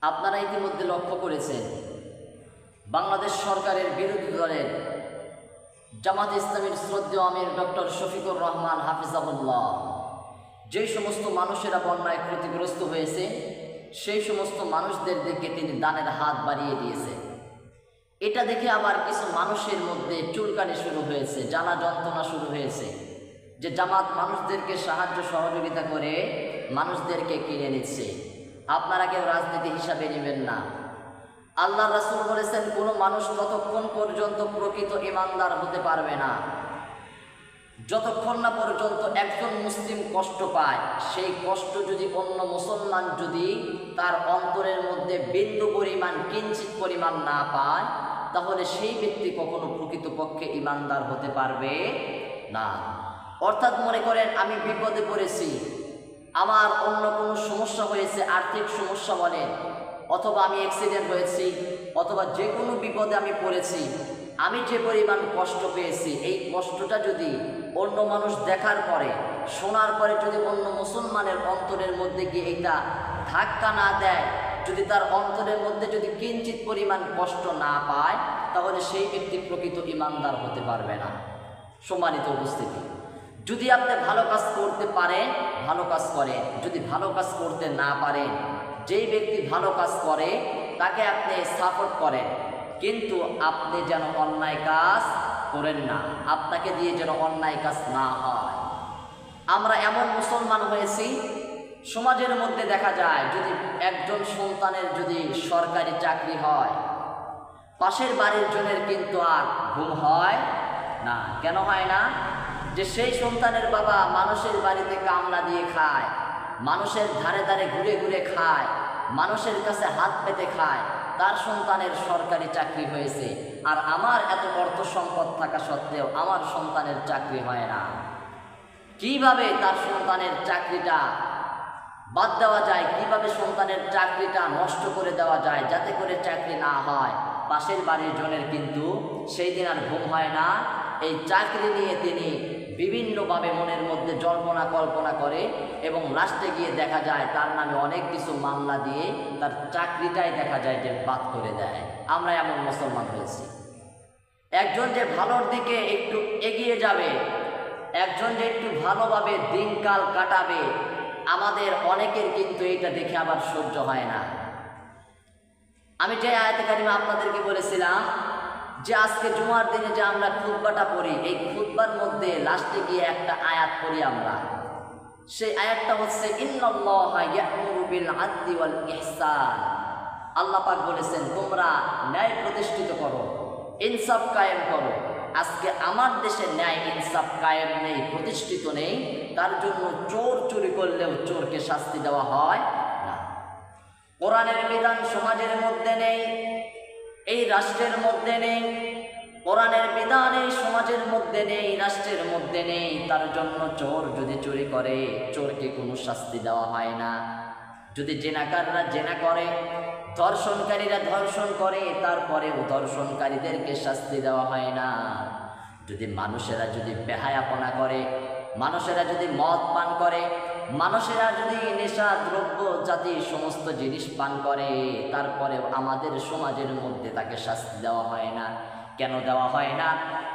আপনারা ইতিমধ্যে লক্ষ্য করেছেন বাংলাদেশ সরকারের বিরোধী দলের জামাত ইসলামীর শ্রদ্ধেয় আমির ডক্টর শফিকুর রহমান হাফিজাহুল্লাহ যেই সমস্ত মানুষেরা বন্যায় ক্ষতিগ্রস্ত হয়েছে সেই সমস্ত মানুষদের দিকে তিনি দানের হাত বাড়িয়ে দিয়েছে। এটা দেখে আবার কিছু মানুষের মধ্যে চুলকানি শুরু হয়েছে, জ্বালা যন্ত্রণা শুরু হয়েছে যে জামাত মানুষদেরকে সাহায্য সহযোগিতা করে মানুষদেরকে কিনে নিচ্ছে। আপনারা কেউ রাজনীতি হিসাবে নেবেন না। আল্লাহ রাসূল বলেছেন কোনো মানুষ ততক্ষণ পর্যন্ত প্রকৃত ইমানদার হতে পারবে না যতক্ষণ না পর্যন্ত একজন মুসলিম কষ্ট পায়, সেই কষ্ট যদি অন্য মুসলমান যদি তার অন্তরের মধ্যে বিন্দু পরিমাণ কিঞ্চিত পরিমাণ না পায়, তাহলে সেই ব্যক্তি কখনো প্রকৃতপক্ষে ইমানদার হতে পারবে না। অর্থাৎ মনে করেন আমি বিপদে পড়েছি, আমার অন্য কোনো সমস্যা হয়েছে, আর্থিক সমস্যা বলেন, অথবা আমি অ্যাক্সিডেন্ট হয়েছি, অথবা যে কোনো বিপদে আমি পড়েছি, আমি যে পরিমাণ কষ্ট পেয়েছি এই কষ্টটা যদি অন্য মানুষ দেখার পরে শোনার পরে যদি অন্য মুসলমানের অন্তরের মধ্যে গিয়ে এটা ধাক্কা না দেয়, যদি তার অন্তরের মধ্যে যদি কিঞ্চিত পরিমাণ কষ্ট না পায়, তাহলে সেই ব্যক্তি প্রকৃত ইমানদার হতে পারবে না। সম্মানিত উপস্থিতি, যদি আপনি ভালো কাজ করতে পারেন ভালো কাজ করেন, যদি ভালো কাজ করতে না পারেন, যেই ব্যক্তি ভালো কাজ করে তাকে আপনি সাপোর্ট করেন, কিন্তু আপনি যেন অন্যায় কাজ করেন না, আপনাকে দিয়ে যেন অন্যায় কাজ না হয়। আমরা এমন মুসলমান হয়েছি, সমাজের মধ্যে দেখা যায় যদি একজন সন্তানের যদি সরকারি চাকরি হয়, পাশের বাড়ির জনের কিন্তু আর ঘুম হয় না। কেন হয় না? যে সেই সন্তানের বাবা মানুষের বাড়িতে কামলা দিয়ে খায়, মানুষের ধারে ধারে ঘুরে ঘুরে খায়, মানুষের কাছে হাত পেতে খায়, তার সন্তানের সরকারি চাকরি হয়েছে, আর আমার এত অর্থ সম্পদ থাকা সত্ত্বেও আমার সন্তানের চাকরি হয় না। কিভাবে তার সন্তানের চাকরিটা বাদ দেওয়া যায়, কিভাবে সন্তানের চাকরিটা নষ্ট করে দেওয়া যায় যাতে করে চাকরি না হয়? পাশের বাড়ির জনের কিন্তু সেই দিন আর ঘুম হয় না। এই চাকরি নিয়ে তিনি বিভিন্নভাবে মনের মধ্যে জল্পনা কল্পনা করে এবং লাস্টে গিয়ে দেখা যায় তার নামে অনেক কিছু মামলা দিয়ে তার চাকরিটাই দেখা যায় যে বাদ করে দেয়। আমরা এমন মুসলমান হয়েছি। একজন যে ভালোর দিকে একটু এগিয়ে যাবে, একজন যে একটু ভালোভাবে দিনকাল কাটাবে, আমাদের অনেকের কিন্তু এটা দেখে আবার সহ্য হয় না। আমি যে আয়াতে কারিমা আপনাদেরকে বলেছিলাম যে আজকে জুমার দিনে যে আমরা খুতবাটা পড়ি, এই খুতবার মধ্যে লাস্টে গিয়ে একটা আয়াত পড়ি আমরা। সেই আয়াতটা হচ্ছে ইন্নাল্লাহা ইয়া'মুরু বিল আদলি ওয়াল ইহসান। আল্লাহ পাক বলেছেন তোমরা ন্যায় প্রতিষ্ঠিত করো, ইনসাফ কায়েম করো। আজকে আমার দেশে ন্যায় ইনসাফ কায়েম নেই, প্রতিষ্ঠিত নেই, তার জন্য চোর চুরি করলেও চোরকে শাস্তি দেওয়া হয় না। কোরআনের বিধান সমাজের মধ্যে নেই, এই রাষ্ট্রের মধ্যে নেই। কোরআনের বিধান এই সমাজের মধ্যে নেই, রাষ্ট্রের মধ্যে নেই, তার জন্য চোর যদি চুরি করে চোরকে কোনো শাস্তি দেওয়া হয় না। যদি জেনাকাররা জেনা করে, ধর্ষণকারীরা ধর্ষণ করে, তারপরেও ধর্ষণকারীদেরকে শাস্তি দেওয়া হয় না। যদি মানুষেরা যদি বেহায়াপনা করে, মানুষেরা যদি মদ পান করে, মানুষেরা যদি নেশা দ্রব্য জাতীয় সমস্ত জিনিস পান করে, তারপরেও আমাদের সমাজের মধ্যে তাকে শাস্তি দেওয়া হয় না। কেন দেওয়া হয় না?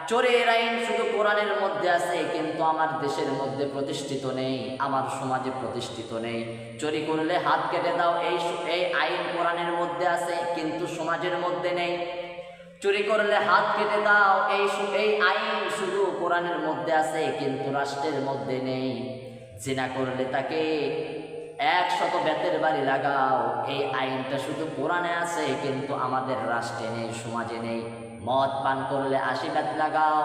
চোরের আইন শুধু কোরআনের মধ্যে আছে, কিন্তু আমার দেশের মধ্যে প্রতিষ্ঠিত নেই, আমার সমাজে প্রতিষ্ঠিত নেই। চুরি করলে হাত কেটে দাও, এই আইন কোরআনের মধ্যে আছে, কিন্তু সমাজের মধ্যে নেই। চুরি করলে হাত কেটে দাও, এই আইন শুধু কোরআনের মধ্যে আছে, কিন্তু রাষ্ট্রের মধ্যে নেই। জিনা করলে তাকে 100 বেতের বাড়ি লাগাও, এই আইনটা শুধু কোরআনে আছে, কিন্তু আমাদের রাষ্ট্রে নেই, সমাজে নেই। মদ পান করলে 80 বেত লাগাও,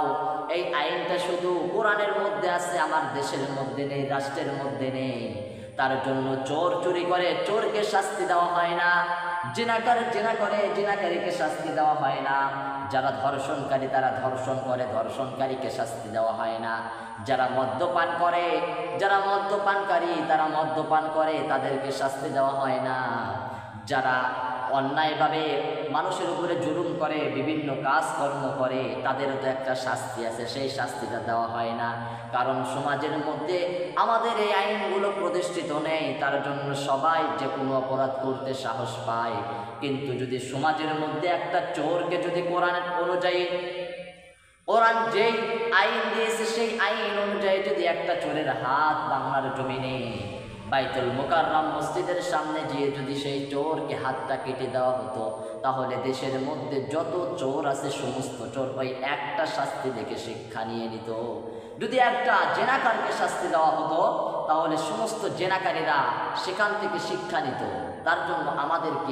এই আইনটা শুধু কোরআনের মধ্যে আছে, আমার দেশের মধ্যে নেই, রাষ্ট্রের মধ্যে নেই। তার জন্য চোর চুরি করে চোরকে শাস্তি দেওয়া হয় না, জিনাকার জিনা করে জিনাকারীকে শাস্তি দেওয়া হয় না, যারা ধর্ষণকারী তারা ধর্ষণ করে ধর্ষণকারীকে শাস্তি দেওয়া হয় না, যারা মদ্যপান করে যারা মদ্যপানকারী তারা মদ্যপান করে তাদেরকে শাস্তি দেওয়া হয় না, যারা অন্যায়ভাবে মানুষের উপরে জুলুম করে, বিভিন্ন কাজকর্ম করে, তাদেরও তো একটা শাস্তি আছে, সেই শাস্তিটা দেওয়া হয় না। কারণ সমাজের মধ্যে আমাদের এই আইনগুলো প্রতিষ্ঠিত নেই, তার জন্য সবাই যে কোনো অপরাধ করতে সাহস পায়। কিন্তু যদি সমাজের মধ্যে একটা চোরকে যদি কোরআন অনুযায়ী, কোরআন যেই আইন দিয়েছে সেই আইন অনুযায়ী যদি একটা চোরের হাত বাংলার জমিনে বাইতুল মুকাররম মসজিদের সামনে গিয়ে যদি সেই চোরকে হাতটা কেটে দেওয়া হতো, তাহলে দেশের মধ্যে যত চোর আছে সমস্ত চোর ওই একটা শাস্তি দেখে শিক্ষা নিয়ে নিত। যদি একটা জেনাকারকে শাস্তি দেওয়া হতো, তাহলে সমস্ত জেনাকারীরা সেখান থেকে শিক্ষা নিত। তার জন্য আমাদেরকে